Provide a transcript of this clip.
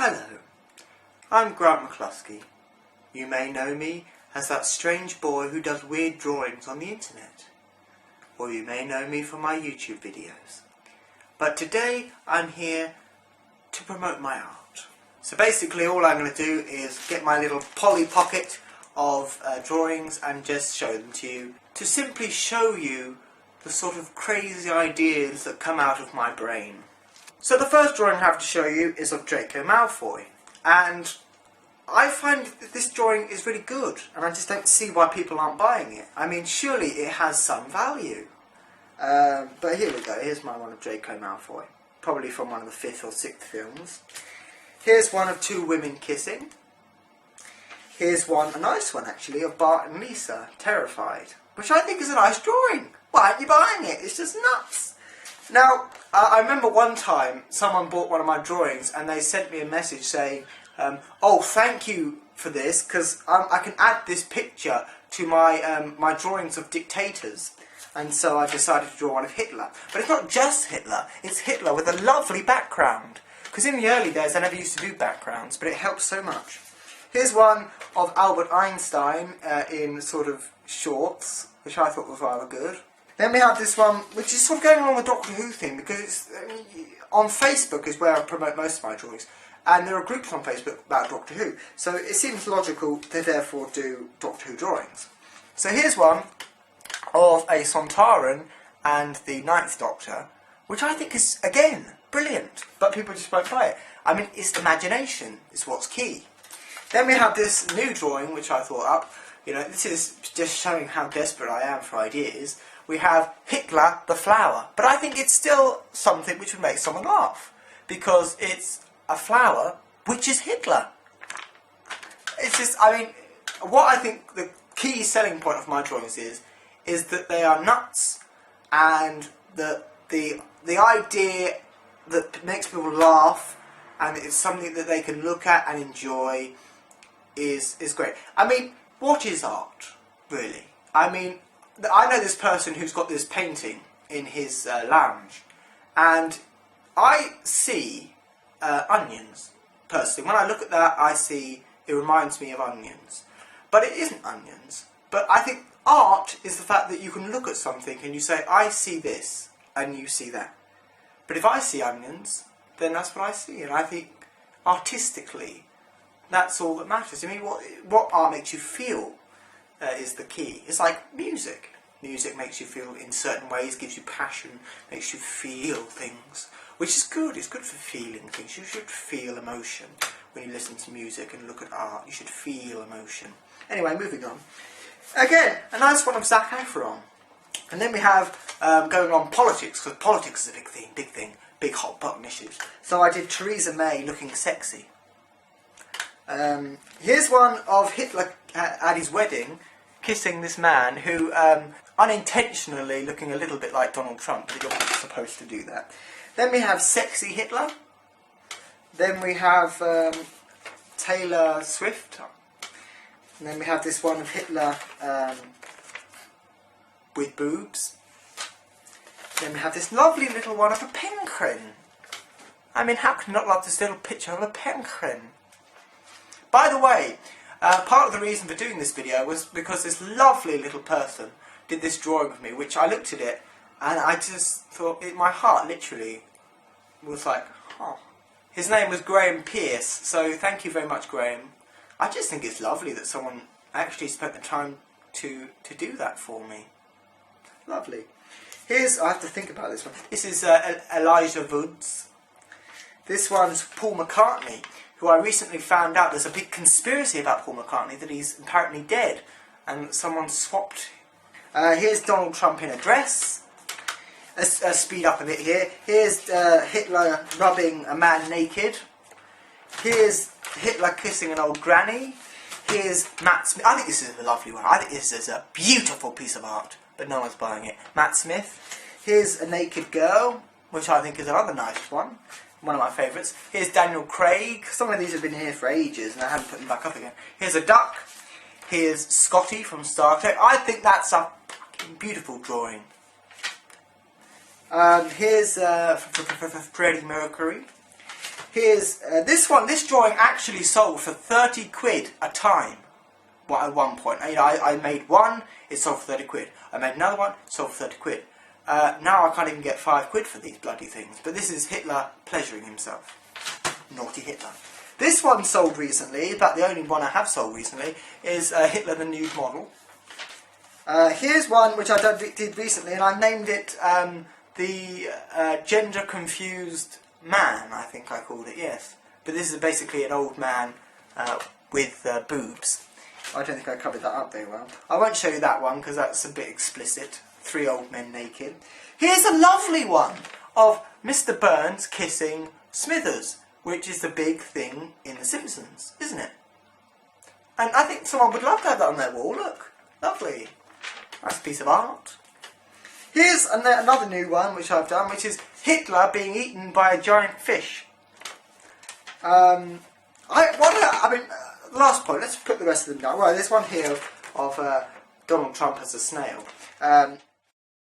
Hello, I'm Grant McCluskey. You may know me as that strange boy who does weird drawings on the internet, or you may know me from my YouTube videos. But today I'm here to promote my art. So basically all I'm going to do is get my little Polly Pocket of drawings and just show them to you, to simply show you the sort of crazy ideas that come out of my brain. So the first drawing I have to show you is of Draco Malfoy, and I find that this drawing is really good, and I just don't see why people aren't buying it. I mean, surely it has some value. But here we go, here's my one of Draco Malfoy, probably from one of the 5th or 6th films. Here's one of two women kissing. Here's one, a nice one actually, of Bart and Lisa, terrified, which I think is a nice drawing. Why aren't you buying it? It's just nuts. Now, I remember one time someone bought one of my drawings and they sent me a message saying, oh, thank you for this, because I can add this picture to my, my drawings of dictators. And so I decided to draw one of Hitler. But it's not just Hitler, it's Hitler with a lovely background. Because in the early days I never used to do backgrounds, but it helps so much. Here's one of Albert Einstein in sort of shorts, which I thought was rather good. Then we have this one, which is sort of going along the Doctor Who thing, because it's, on Facebook is where I promote most of my drawings, and there are groups on Facebook about Doctor Who, so it seems logical to therefore do Doctor Who drawings. So here's one of a Sontaran and the 9th Doctor, which I think is, again, brilliant, but people just won't buy it. I mean, it's imagination, is what's key. Then we have this new drawing, which I thought up. You know, this is just showing how desperate I am for ideas. We have Hitler the flower, but I think it's still something which would make someone laugh, because it's a flower which is Hitler. It's just, I mean, what I think the key selling point of my drawings is that they are nuts, and the idea that makes people laugh, and it's something that they can look at and enjoy is great. I mean, what is art, really? I mean, I know this person who's got this painting in his lounge, and I see onions, personally. When I look at that, I see, it reminds me of onions. But it isn't onions. But I think art is the fact that you can look at something and you say, I see this, and you see that. But if I see onions, then that's what I see, and I think artistically, that's all that matters. I mean, what art makes you feel is the key. It's like music. Music makes you feel in certain ways, gives you passion, makes you feel things, which is good. It's good for feeling things. You should feel emotion when you listen to music and look at art. You should feel emotion. Anyway, moving on. Again, a nice one of Zac Efron. And then we have going on politics, because politics is a big thing, big hot button issues. So I did Theresa May looking sexy. Here's one of Hitler at his wedding, kissing this man who, unintentionally looking a little bit like Donald Trump, but he wasn't supposed to do that. Then we have sexy Hitler. Then we have Taylor Swift. And then we have this one of Hitler with boobs. Then we have this lovely little one of a penguin. I mean, how can you not love this little picture of a penguin? By the way, part of the reason for doing this video was because this lovely little person did this drawing of me, which I looked at it and I just thought, my heart literally was like, oh. His name was Graham Pierce, so thank you very much, Graham. I just think it's lovely that someone actually spent the time to do that for me. Lovely. Here's, I have to think about this one. This is Elijah Woods. This one's Paul McCartney, who I recently found out there's a big conspiracy about Paul McCartney, that he's apparently dead, and someone swapped. Here's Donald Trump in a dress. Let's speed up a bit here. Here's Hitler rubbing a man naked. Here's Hitler kissing an old granny. Here's Matt Smith. I think this is a lovely one. I think this is a beautiful piece of art, but no one's buying it. Matt Smith. Here's a naked girl, which I think is another nice one. One of my favourites. Here's Daniel Craig. Some of these have been here for ages and I haven't put them back up again. Here's a duck. Here's Scotty from Star Trek. I think that's a fucking beautiful drawing. Here's Freddie Mercury. Here's this one. This drawing actually sold for 30 quid a time. Well, at one point, I made one, it sold for 30 quid. I made another one, sold for 30 quid. Now I can't even get 5 quid for these bloody things. But this is Hitler pleasuring himself. Naughty Hitler. This one sold recently, in fact the only one I have sold recently, is Hitler the Nude Model. Here's one which I did recently, and I named it the Gender Confused Man, I think I called it, yes. But this is basically an old man with boobs. I don't think I covered that up very well. I won't show you that one because that's a bit explicit. 3 old men naked. Here's a lovely one of Mr. Burns kissing Smithers, which is the big thing in The Simpsons, isn't it? And I think someone would love to have that on their wall. Look, lovely. Nice piece of art. Here's another new one which I've done, which is Hitler being eaten by a giant fish. Last point, let's put the rest of them down. Well, there's one here of Donald Trump as a snail.